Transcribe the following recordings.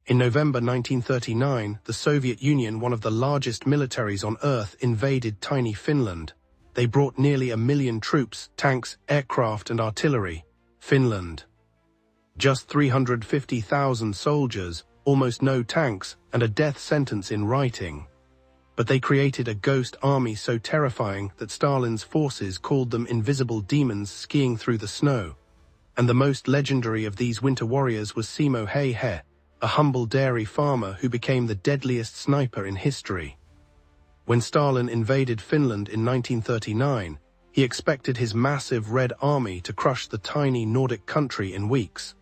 In November 1939, the Soviet Union, one of the largest militaries on Earth, invaded tiny Finland. They brought nearly 1 million troops, tanks, aircraft and artillery. Finland. Just 350,000 soldiers, almost no tanks, and a death sentence in writing. But they created a ghost army so terrifying that Stalin's forces called them invisible demons skiing through the snow. And the most legendary of these winter warriors was Simo Häyhä, a humble dairy farmer who became the deadliest sniper in history. When Stalin invaded Finland in 1939, he expected his massive Red Army to crush the tiny Nordic country in weeks.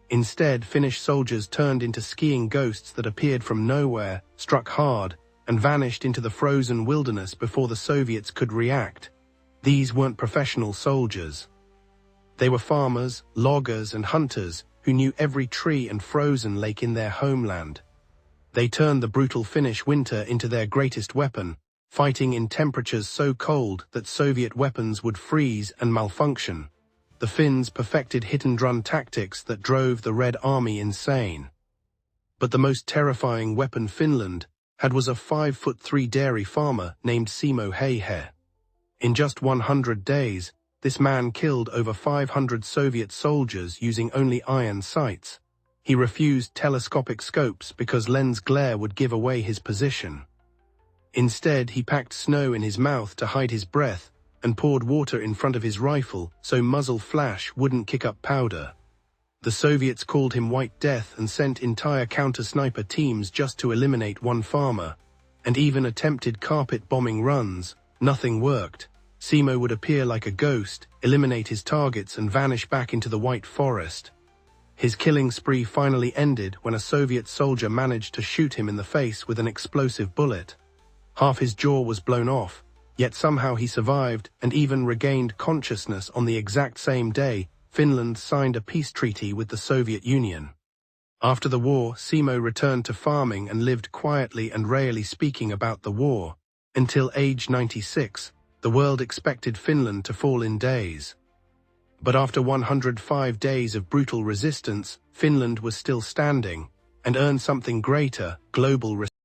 Instead, Finnish soldiers turned into skiing ghosts that appeared from nowhere, struck hard, and vanished into the frozen wilderness before the Soviets could react. These weren't professional soldiers. They were farmers, loggers, and hunters who knew every tree and frozen lake in their homeland. They turned the brutal Finnish winter into their greatest weapon, fighting in temperatures so cold that Soviet weapons would freeze and malfunction. The Finns perfected hit-and-run tactics that drove the Red Army insane. But the most terrifying weapon Finland had was a 5'3" dairy farmer named Simo Häyhä. In just 100 days, this man killed over 500 Soviet soldiers using only iron sights. He refused telescopic scopes because lens glare would give away his position. Instead, he packed snow in his mouth to hide his breath and poured water in front of his rifle so muzzle flash wouldn't kick up powder. The Soviets called him White Death and sent entire counter-sniper teams just to eliminate one farmer, and even attempted carpet-bombing runs. Nothing worked. Simo would appear like a ghost, eliminate his targets and vanish back into the white forest. His killing spree finally ended when a Soviet soldier managed to shoot him in the face with an explosive bullet. Half his jaw was blown off, yet somehow he survived and even regained consciousness. On the exact same day, Finland signed a peace treaty with the Soviet Union. After the war, Simo returned to farming and lived quietly and rarely speaking about the war. Until age 96, the world expected Finland to fall in days. But after 105 days of brutal resistance, Finland was still standing and earned something greater: global respect.